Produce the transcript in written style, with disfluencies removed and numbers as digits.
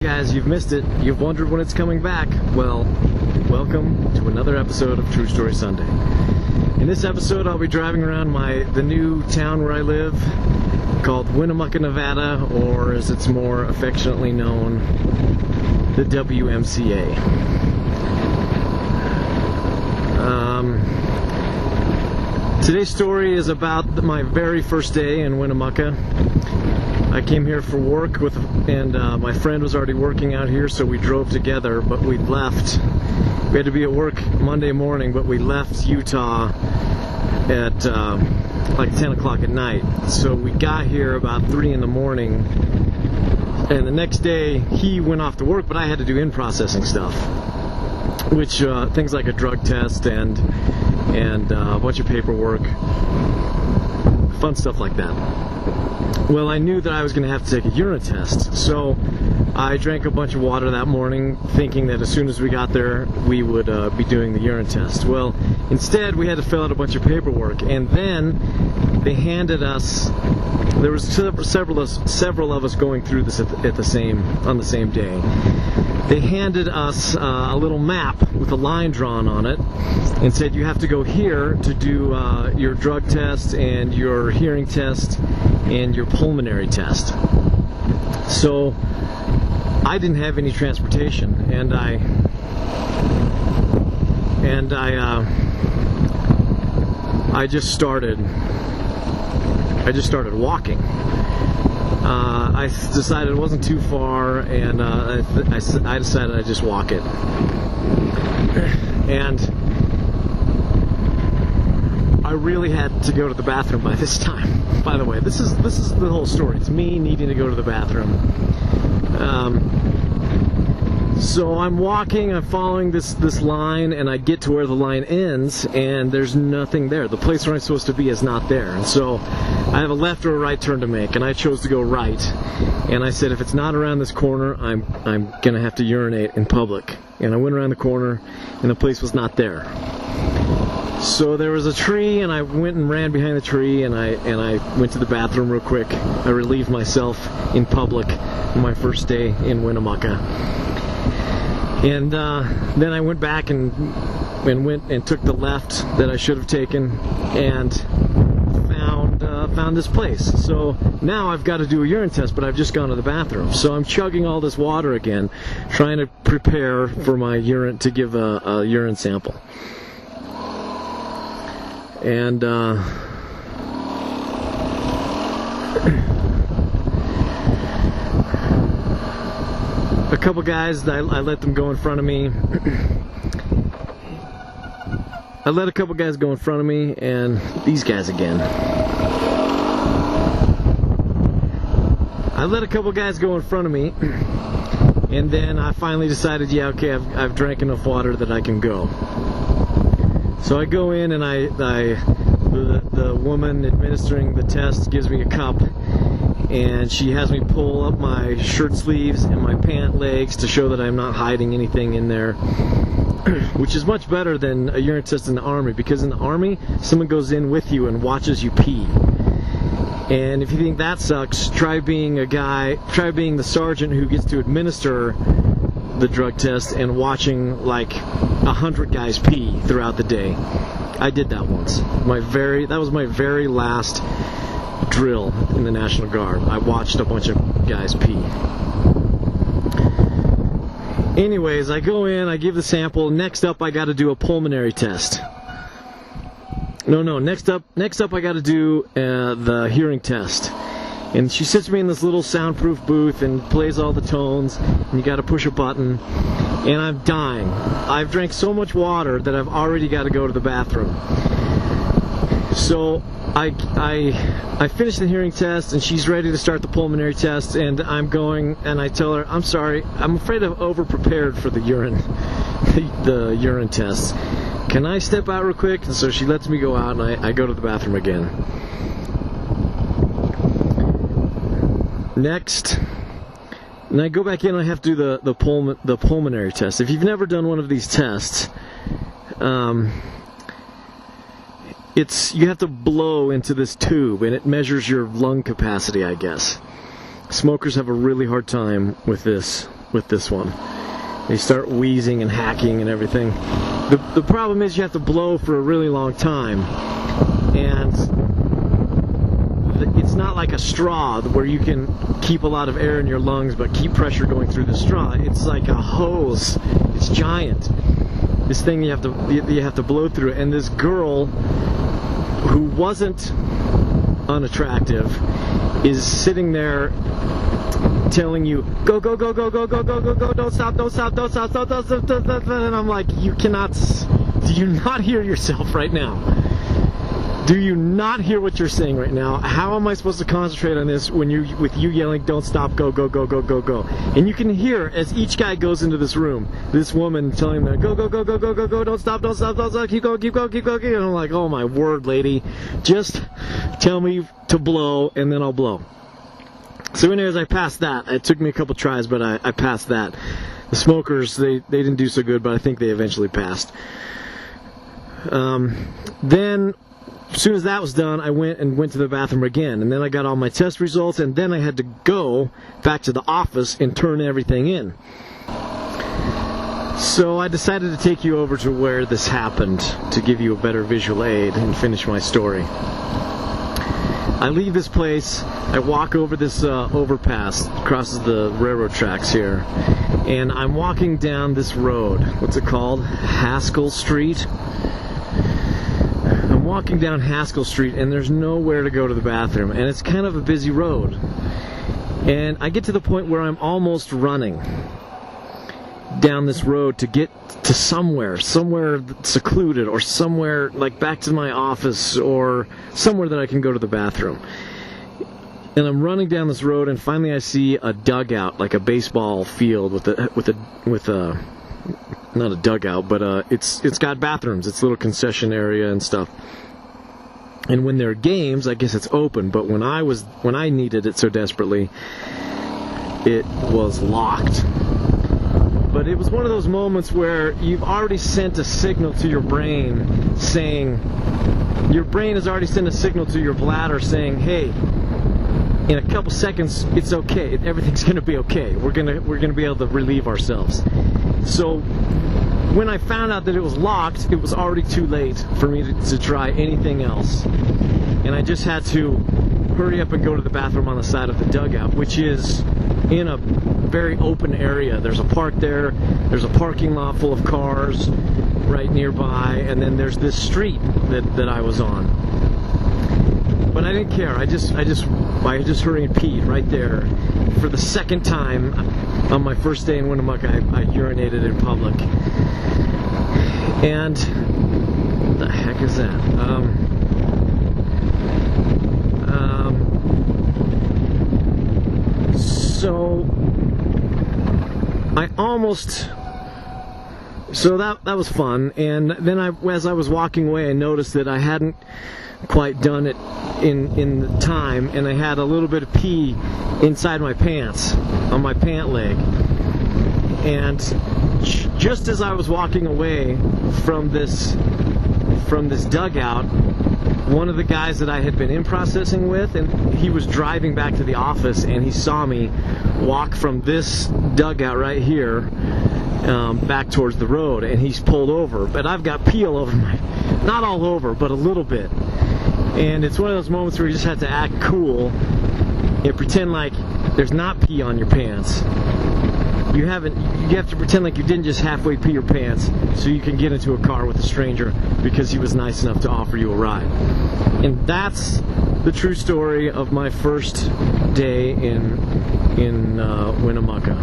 Guys, you've missed it. You've wondered when it's coming back. Well, welcome to another episode of True Story Sunday. In this episode, I'll be driving around the new town where I live, called Winnemucca, Nevada, or as it's more affectionately known, the WMCA. Today's story is about my very first day in Winnemucca. I came here for work and my friend was already working out here, so we drove together, but we left. We had to be at work Monday morning, but we left Utah at like 10 o'clock at night. So we got here about 3 in the morning, and the next day he went off to work, but I had to do in-processing stuff, which things like a drug test and a bunch of paperwork, fun stuff like that. Well, I knew that I was going to have to take a urine test, so I drank a bunch of water that morning, thinking that as soon as we got there, we would be doing the urine test. Well, instead, we had to fill out a bunch of paperwork, and then they handed us. There was several of us going through this on the same day. They handed us a little map with a line drawn on it, and said you have to go here to do your drug test and your hearing test and your pulmonary test. So I didn't have any transportation, and I just started walking. I decided it wasn't too far, and I decided I'd just walk it. And I really had to go to the bathroom by this time. By the way, this is the whole story. It's me needing to go to the bathroom. So I'm walking, I'm following this line, and I get to where the line ends, and there's nothing there. The place where I'm supposed to be is not there. And so I have a left or a right turn to make, and I chose to go right. And I said, if it's not around this corner, I'm gonna have to urinate in public. And I went around the corner, and the place was not there. So there was a tree, and I went and ran behind the tree, and I went to the bathroom real quick. I relieved myself in public on my first day in Winnemucca. And then I went back and went and took the left that I should have taken, and found this place. So now I've got to do a urine test, but I've just gone to the bathroom. So I'm chugging all this water again, trying to prepare for my urine to give a urine sample. And a couple guys, I let them go in front of me. I let a couple guys go in front of me, and these guys again. I let a couple guys go in front of me, and then I finally decided, yeah, okay, I've drank enough water that I can go. So I go in, and the woman administering the test gives me a cup, and she has me pull up my shirt sleeves and my pant legs to show that I'm not hiding anything in there, which is much better than a urine test in the Army, because in the Army, someone goes in with you and watches you pee. And if you think that sucks, try being the sergeant who gets to administer the drug test and watching like 100 guys pee throughout the day. I did that once. That was my very last drill in the National Guard. I watched a bunch of guys pee. Anyways, I go in, I give the sample. Next up, I got to do a pulmonary test. No. Next up, I got to do the hearing test. And she sits me in this little soundproof booth and plays all the tones, and you got to push a button, and I'm dying. I've drank so much water that I've already got to go to the bathroom. So I finish the hearing test, and she's ready to start the pulmonary test, and I'm going, and I tell her, I'm sorry, I'm afraid I've over-prepared for the urine test. Can I step out real quick? And so she lets me go out, and I go to the bathroom again. Next, and I go back in, and I have to do the pulmonary test. If you've never done one of these tests, you have to blow into this tube, and it measures your lung capacity, I guess. Smokers have a really hard time with this with this one. They start wheezing and hacking and everything. The problem is you have to blow for a really long time, and it's not like a straw where you can keep a lot of air in your lungs but keep pressure going through the straw. It's like a hose. It's giant. This thing you have to blow through. And this girl, who wasn't unattractive, is sitting there telling you, go, go, go, go, go, go, go, go, go, don't stop, don't stop, don't stop, don't stop, and I'm like, you cannot, do you not hear yourself right now? Do you not hear what you're saying right now? How am I supposed to concentrate on this with you yelling, don't stop, go, go, go, go, go, go? And you can hear as each guy goes into this room, this woman telling them, go, go, go, go, go, go, go, don't stop, don't stop, don't stop, keep going, keep going, keep going, keep going. And I'm like, oh my word, lady, just tell me to blow and then I'll blow. So anyways, I passed that. It took me a couple tries, but I passed that. The smokers, they didn't do so good, but I think they eventually passed. Then, as soon as that was done, I went to the bathroom again, and then I got all my test results, and then I had to go back to the office and turn everything in. So I decided to take you over to where this happened to give you a better visual aid and finish my story. I leave this place, I walk over this overpass, crosses the railroad tracks here, and I'm walking down this road. What's it called? Haskell Street? I'm walking down Haskell Street, and there's nowhere to go to the bathroom, and it's kind of a busy road. And I get to the point where I'm almost running down this road to get to somewhere secluded, or somewhere like back to my office, or somewhere that I can go to the bathroom. And I'm running down this road, and finally I see a dugout, like a baseball field with a not a dugout, but it's got bathrooms. It's a little concession area and stuff. And when there are games, I guess it's open. But when I needed it so desperately, it was locked. But it was one of those moments where you've already sent a signal to your brain saying, your brain has already sent a signal to your bladder saying, hey, in a couple seconds, it's okay. Everything's going to be okay. We're gonna be able to relieve ourselves. So when I found out that it was locked, it was already too late for me to try anything else. And I just had to hurry up and go to the bathroom on the side of the dugout, which is in a very open area. There's a park there, there's a parking lot full of cars right nearby, and then there's this street that I was on. But I didn't care. I just hurried and peed right there. For the second time on my first day in Winnemucca, I urinated in public. And what the heck is that? So that was fun. And then as I was walking away, I noticed that I hadn't quite done it in the time, and I had a little bit of pee inside my pants, on my pant leg. And just as I was walking away from this dugout, one of the guys that I had been in processing with, and he was driving back to the office, and he saw me walk from this dugout right here back towards the road, and he's pulled over. But I've got pee all over not all over, but a little bit. And it's one of those moments where you just have to act cool and pretend like there's not pee on your pants. You have to pretend like you didn't just halfway pee your pants so you can get into a car with a stranger because he was nice enough to offer you a ride. And that's the true story of my first day in Winnemucca.